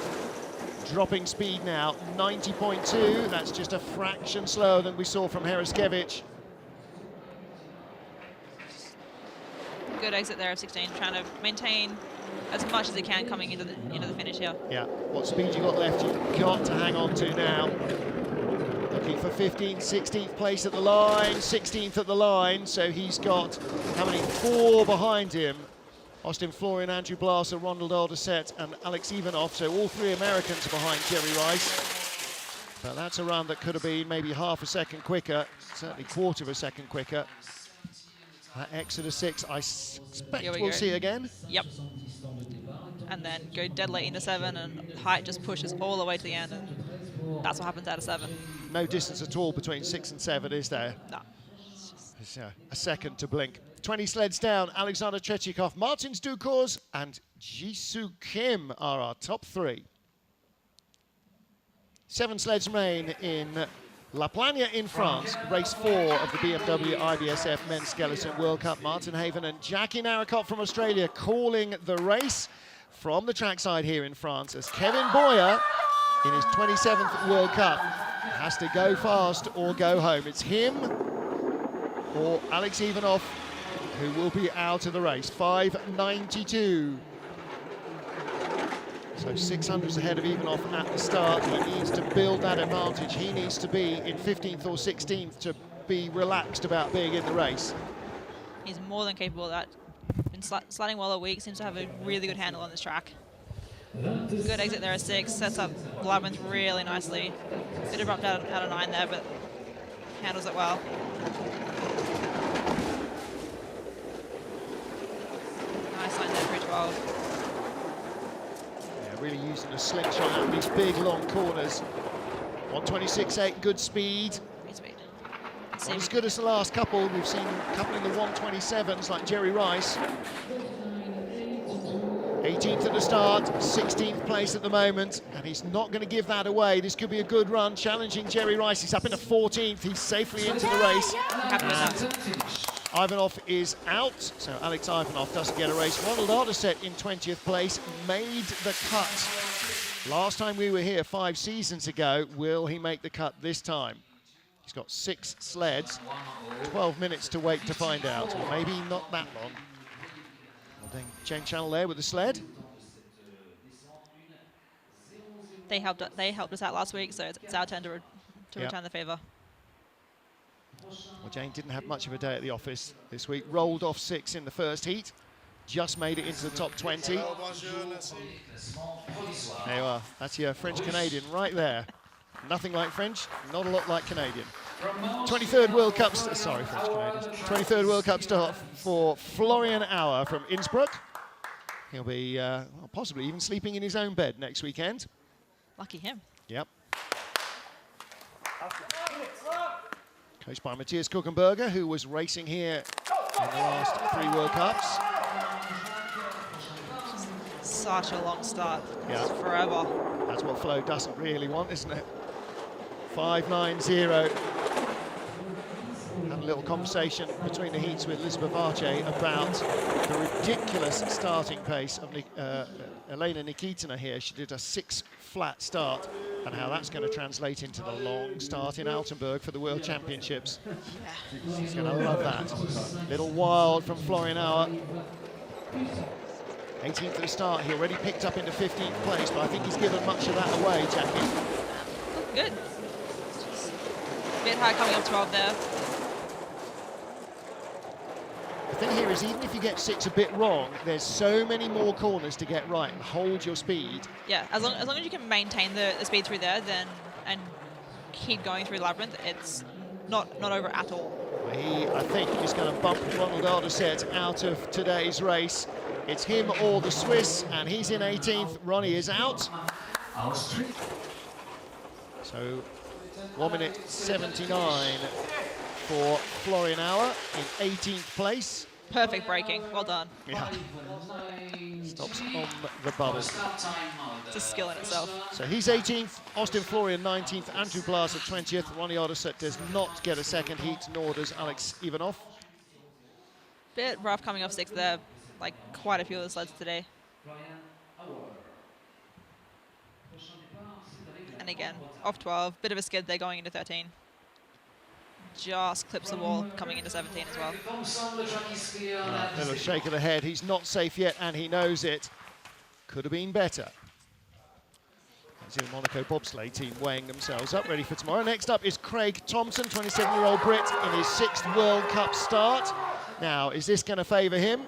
Dropping speed now, 90.2. That's just a fraction slower than we saw from Heraskevych. Good exit there of 16, trying to maintain as much as he can coming into the finish here. Yeah, what speed you got left, you've got to hang on to now. Looking for 15th, 16th place at the line, 16th at the line, so he's got, how many? 4 behind him. Austin Florian, Andrew Blasser, Ronald Alderset and Alex Ivanov, so all 3 Americans are behind Jerry Rice. But that's a run that could have been maybe half a second quicker, certainly quarter of a second quicker. That exit of 6, I expect we'll see again. Yep. And then go dead late into 7, and height just pushes all the way to the end, and that's what happens out of 7. No distance at all between 6 and 7, is there? No. It's a second to blink. 20 sleds down, Alexander Tretikov, Martins Dukurs and Ji-soo Kim are our top 3. 7 sleds remain in Plagne in France, race 4 of the BMW IBSF Men's Skeleton World Cup. Martin Haven and Jackie Narracott from Australia calling the race from the trackside here in France, as Kevin Boyer, in his 27th World Cup, has to go fast or go home. It's him or Alex Ivanov who will be out of the race. 5.92. So 600s ahead of Ivanov at the start. He needs to build that advantage. He needs to be in 15th or 16th to be relaxed about being in the race. He's more than capable of that. Been sliding well a week, seems to have a really good handle on this track. Good exit there at 6, sets up Labyrinth really nicely. Bit abrupt out of 9 there, but handles it well. Nice line there, 312. Really using a slingshot out of these big long corners. 126.8, good speed. Great speed. Not as good as the last couple. We've seen a couple in the 127s like Jerry Rice. 18th at the start, 16th place at the moment, and he's not going to give that away. This could be a good run, challenging Jerry Rice. He's up into 14th. He's safely into the race. Happy with that. Ivanov is out, so Alex Ivanov doesn't get a race. Ronald Alderset in 20th place, made the cut. Last time we were here 5 seasons ago, will he make the cut this time? He's got 6 sleds, 12 minutes to wait to find out, or maybe not that long. Jen Channel there with the sled. They helped us out last week, so it's our turn to return the favour. Well, Jane didn't have much of a day at the office this week. Rolled off 6 in the first heat. Just made it into the top 20. There you are. That's your French-Canadian right there. Nothing like French, not a lot like Canadian. 23rd World Cup, sorry, French-Canadians. 23rd World Cup start for Florian Auer from Innsbruck. He'll be well, possibly even sleeping in his own bed next weekend. Lucky him. Yep. Coached by Matthias Kuchenberger, who was racing here in the last 3 World Cups. Such a long start. Yeah. It's forever. That's what Flo doesn't really want, isn't it? 5.90. Had a little conversation between the heats with Elizabeth Arce about the ridiculous starting pace of Elena Nikitina here. She did a 6 flat start, and how that's going to translate into the long start in Altenburg for the World Championships. Yeah. She's going to love that. Little wild from Florian Auer. 18th at the start. He already picked up into 15th place, but I think he's given much of that away, Jackie. Good. Just a bit high coming up 12 there. The thing here is, even if you get 6 a bit wrong, there's so many more corners to get right and hold your speed. Yeah, as long as you can maintain the speed through there, then and keep going through Labyrinth, it's not over at all. He, I think, is going to bump Ronald Alderset out of today's race. It's him or the Swiss, and he's in 18th. Ronnie is out. So 1 minute 79 for Florian Auer in 18th place. Perfect braking. Well done. Yeah. Stops on the bubble. It's a skill in itself. So he's 18th, Austin Florian 19th, Andrew Blas at 20th. Ronnie Alderset does not get a second heat, nor does Alex Ivanov. Bit rough coming off 6 there, like quite a few of the sleds today. And again, off 12, bit of a skid there going into 13. Just clips the wall coming into 17 as well. Little shake of the head. He's not safe yet, and he knows it. Could have been better. As in Monaco bobsleigh team weighing themselves up, ready for tomorrow. Next up is Craig Thompson, 27-year-old Brit in his 6th World Cup start. Now, is this going to favour him?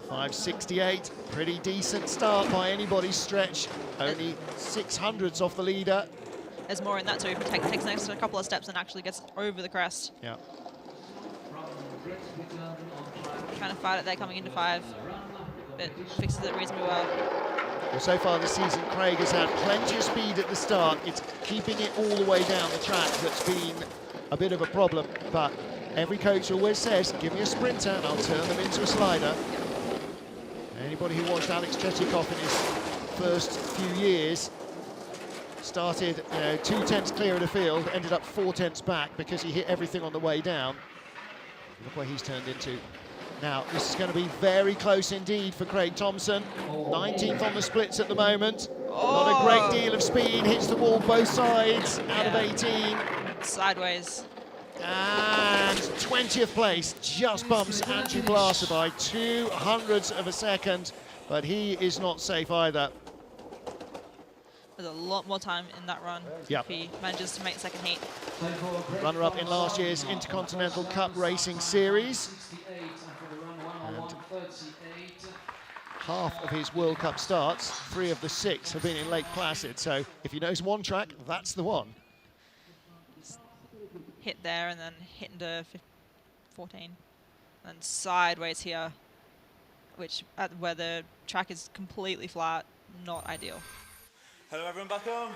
5.68, pretty decent start by anybody's stretch. Only 600ths off the leader. There's more in that too. If it takes an extra couple of steps and actually gets over the crest. Yeah. Trying to fight it there coming into 5, but fixes it reasonably well. Well, so far this season, Craig has had plenty of speed at the start. It's keeping it all the way down the track that's been a bit of a problem. But every coach always says, give me a sprinter and I'll turn them into a slider. Anybody who watched Alex Tretikov in his first few years started 2/10 clear of the field, ended up 4/10 back because he hit everything on the way down. Look where he's turned into. Now, this is going to be very close indeed for Craig Thompson. 19th on the splits at the moment. Not a great deal of speed, hits the wall both sides, out of 18. Sideways. And 20th place, just bumps Andrew Blasser by 0.02 of a second, but he is not safe either. There's a lot more time in that run if he manages to make the second heat. Runner-up in last year's Intercontinental Cup Racing Series. And half of his World Cup starts, 3 of the 6 have been in Lake Placid, so if he knows one track, that's the one. Hit there and then hit into 14. And sideways here, which where the track is completely flat, not ideal. Hello everyone back home.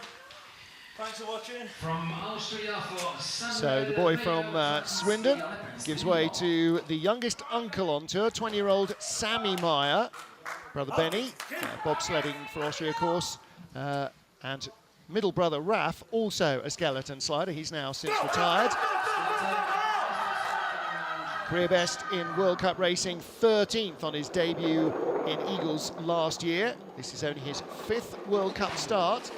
Thanks for watching. From Austria for So the boy from Swindon gives way to the youngest uncle on tour, 20-year-old Sammy Maier, brother Benny, bobsledding for Austria, of course, and middle brother Raf, also a skeleton slider. He's now since retired. Career best in World Cup racing, 13th on his debut in Eagles last year. This is only his 5th World Cup start.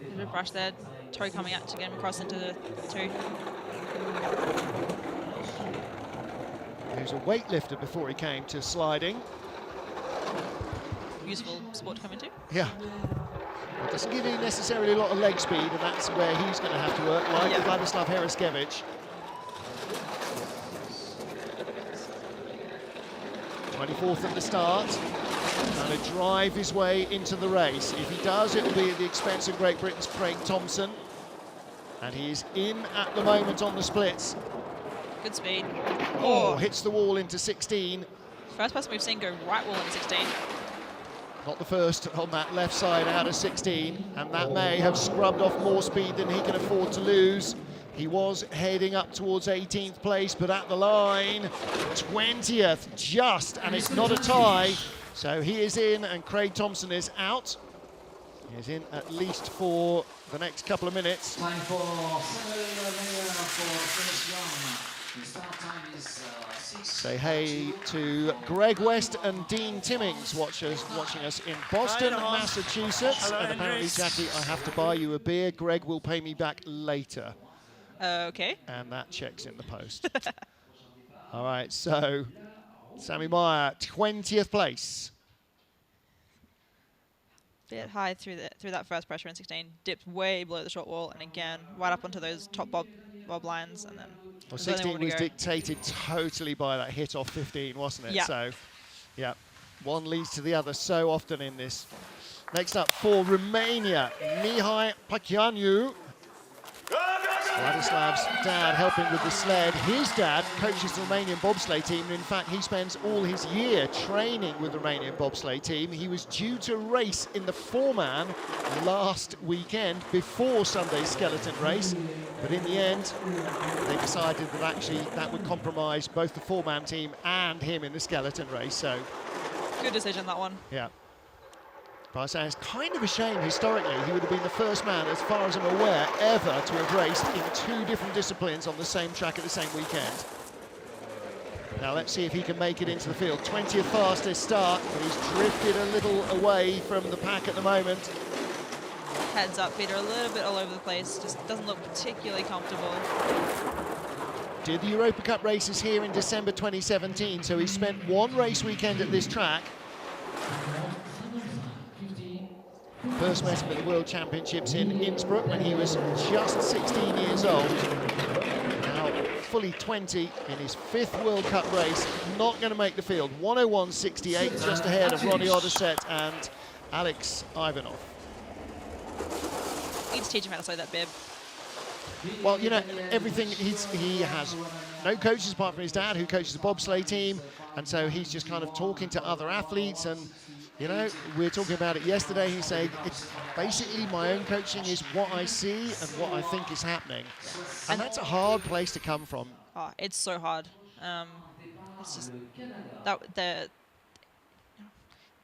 Bit of a brush there, toe coming out to get him across into the 2. He was a weightlifter before he came to sliding. Useful sport to come into. Yeah. It doesn't give you necessarily a lot of leg speed, and that's where he's going to have to work, like Vladislav Heraskevych. 24th at the start, trying to drive his way into the race. If he does, it will be at the expense of Great Britain's Craig Thompson. And he is in at the moment on the splits. Good speed. Oh, hits the wall into 16. First person we've seen go right wall into 16. Not the first on that left side out of 16, and that may have scrubbed off more speed than he can afford to lose. He was heading up towards 18th place, but at the line, 20th just, and it's not a tie. So he is in, and Craig Thompson is out. He is in at least for the next couple of minutes. Time for Felix Keisinger. The start time is 6. Say hey to Greg West and Dean Timmings watching us in Boston, Massachusetts. Hello, and apparently, Hendricks. Jackie, I have to buy you a beer. Greg will pay me back later. Okay. And that check's in the post. All right, so Sammy Maier, 20th place. Bit high through that first pressure in 16. Dipped way below the short wall, and again right up onto those top bob lines, and then. Well, 16 was dictated totally by that hit off 15, wasn't it? Yeah. So, yeah, one leads to the other so often in this. Next up for Romania, Mihai Pacianu. Vladislav's dad helping with the sled. His dad coaches the Romanian bobsleigh team, and in fact he spends all his year training with the Romanian bobsleigh team. He was due to race in the 4-man last weekend before Sunday's skeleton race, but in the end they decided that actually that would compromise both the 4-man team and him in the skeleton race. So Good decision, that one. yeah. But I say it's kind of a shame historically. He would have been the first man, as far as I'm aware, ever to have raced in 2 different disciplines on the same track at the same weekend. Now let's see if he can make it into the field. 20th fastest start, but he's drifted a little away from the pack at the moment. Heads up, feet are a little bit all over the place. Just doesn't look particularly comfortable. Did the Europa Cup races here in December 2017, so he spent 1 race weekend at this track. First met him at the World Championships in Innsbruck when he was just 16 years old. Now fully 20 in his 5th World Cup race. Not going to make the field. 101.68, just ahead of Ronnie Odisset and Alex Ivanov. Need to teach him how to sew that bib. Well, you know, everything, he has no coaches apart from his dad, who coaches the bobsleigh team, and so he's just kind of talking to other athletes. And you know, we were talking about it yesterday. He's saying, it's basically my own coaching is what I see and what I think is happening. And that's a hard place to come from. Oh, it's so hard. It's just that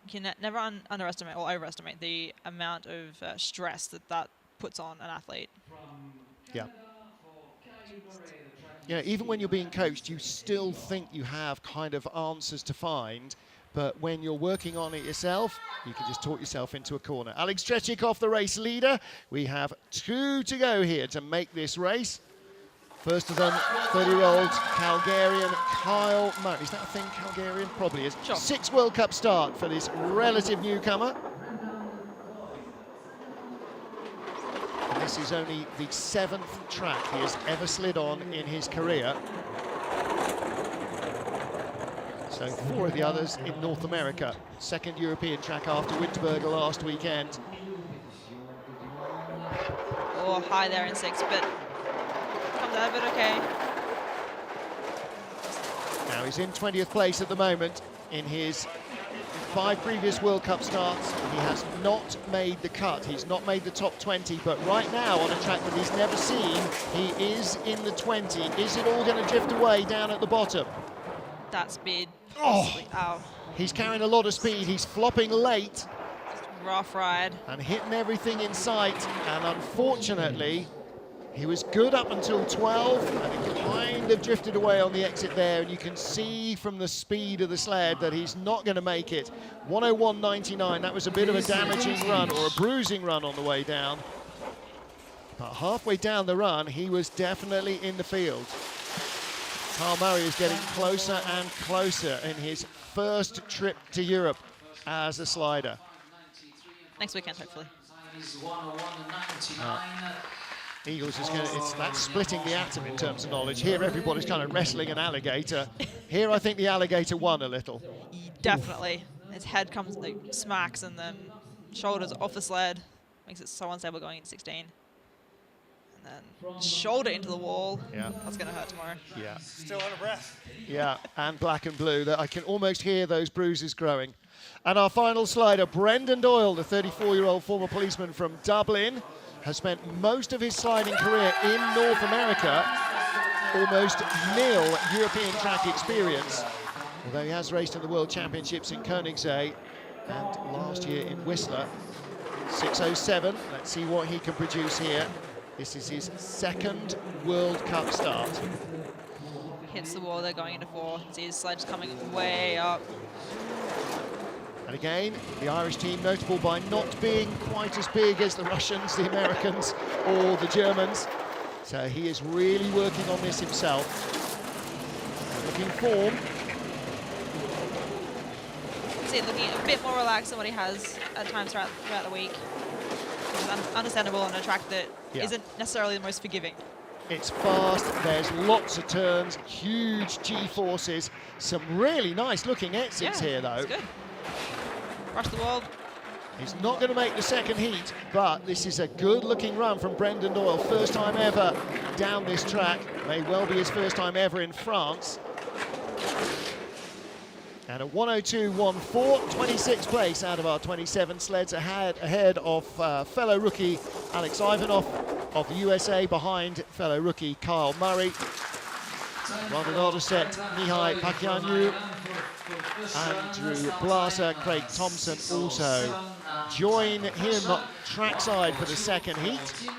you can never underestimate or overestimate the amount of stress that puts on an athlete. Yeah. You know, even when you're being coached, you still think you have kind of answers to find. But when you're working on it yourself, you can just talk yourself into a corner. Alex Tretikov, the race leader. We have 2 to go here to make this race. First of them, 30-year-old Calgarian Kyle Murray. Is that a thing, Calgarian? Probably is. Sure. 6th World Cup start for this relative newcomer. And this is only the 7th track he has ever slid on in his career. So 4 of the others in North America. 2nd European track after Winterberger last weekend. Oh, high there in 6, but comes out of it okay. Now he's in 20th place at the moment in his 5 previous World Cup starts. He has not made the cut. He's not made the top 20, but right now on a track that he's never seen, he is in the 20. Is it all going to drift away down at the bottom? That speed. Oh, Ow. he's carrying a lot of speed. He's flopping late. Just rough ride. And hitting everything in sight. And unfortunately, he was good up until 12, and it kind of drifted away on the exit there. And you can see from the speed of the sled that he's not going to make it. 101.99, that was a bit of a damaging run, or a bruising run on the way down. But halfway down the run, he was definitely in the field. Kyle Murray is getting closer and closer in his first trip to Europe as a slider. Next weekend, hopefully. is 101.99. Eagles is going to, that's splitting the atom in terms of knowledge. Here everybody's kind of wrestling an alligator. Here I think the alligator won a little. Definitely. His head comes, like, smacks, and then shoulders off the sled. Makes it so unstable going into 16. And then shoulder into the wall. Yeah. That's going to hurt tomorrow. Yeah. Still out of breath. Yeah, and black and blue. I can almost hear those bruises growing. And our final slider, Brendan Doyle, the 34-year-old former policeman from Dublin, has spent most of his sliding career in North America, almost nil European track experience, although he has raced in the World Championships in Koenigsegg and last year in Whistler. 6:07, let's see what he can produce here. This is his second World Cup start. Hits the wall, they're going into 4. See his sledge coming way up. And again, the Irish team notable by not being quite as big as the Russians, the Americans, or the Germans. So he is really working on this himself. Looking form. See, looking a bit more relaxed than what he has at times throughout the week. Which is understandable on a track that isn't necessarily the most forgiving. It's fast, there's lots of turns, huge G-forces, some really nice looking exits here though. It's good. Rush the wall. He's not going to make the second heat, but this is a good looking run from Brendan Doyle. First time ever down this track, may well be his first time ever in France. And a 1:02.14, 26th place out of our 27 sleds, ahead of fellow rookie Alex Ivanov of the USA, behind fellow rookie Kyle Murray. Ronald Alderset, Mihai Pakianu, Andrew Blaser, Craig Thompson also join him trackside for the second heat.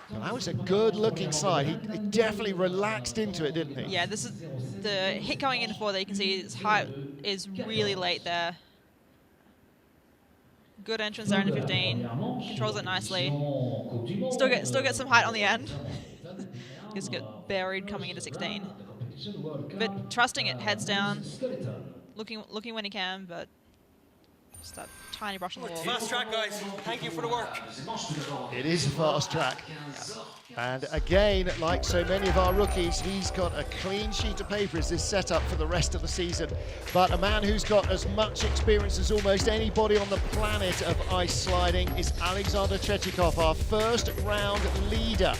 Well, that was a good looking slide. He definitely relaxed into it, didn't he? Yeah, this is the hit going into 4 that you can see his height is really late there. Good entrance there into 15. Controls it nicely. Still get some height on the end. Just get buried coming into 16. But trusting it, heads down, looking when he can, but just that tiny brush on the wall. Fast track, guys. Thank you for the work. It is a fast track. And again, like so many of our rookies, he's got a clean sheet of paper as this setup for the rest of the season. But a man who's got as much experience as almost anybody on the planet of ice sliding is Alexander Tretikov, our first round leader.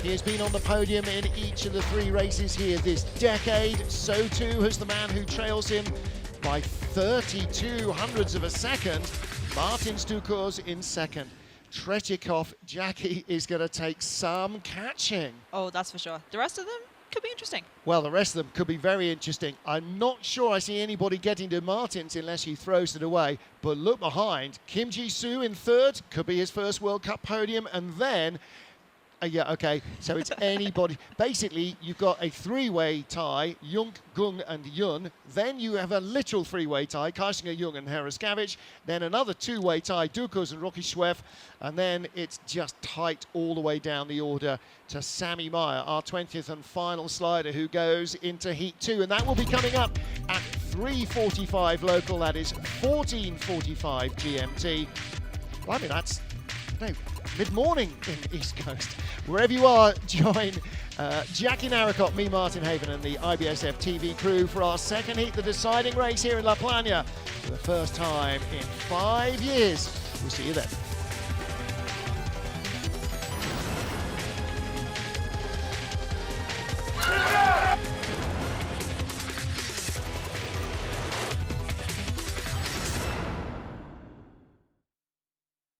He has been on the podium in each of the 3 races here this decade. So too has the man who trails him by 32 hundredths of a second, Martin Dukurs in second. Tretikov, Jackie, is going to take some catching. Oh, that's for sure. The rest of them could be interesting. Well, the rest of them could be very interesting. I'm not sure I see anybody getting to Martins unless he throws it away. But look behind, Kim Ji-soo in third, could be his first World Cup podium, and then yeah, okay, so it's anybody. Basically, you've got a 3-way tie, Jungk, Gung and Yun. Then you have a literal 3-way tie, Keisinger, Jung and Heraskevych. Then another 2-way tie, Dukurs and Rukosuev. And then it's just tight all the way down the order to Sammy Maier, our 20th and final slider, who goes into Heat 2. And that will be coming up at 3:45 local, that is 14:45 GMT. Well, I mean, that's mid-morning in East Coast. Wherever you are, join Jackie Narracott, me, Martin Haven, and the IBSF TV crew for our second heat, the deciding race here in La Plagne for the first time in 5 years. We'll see you then.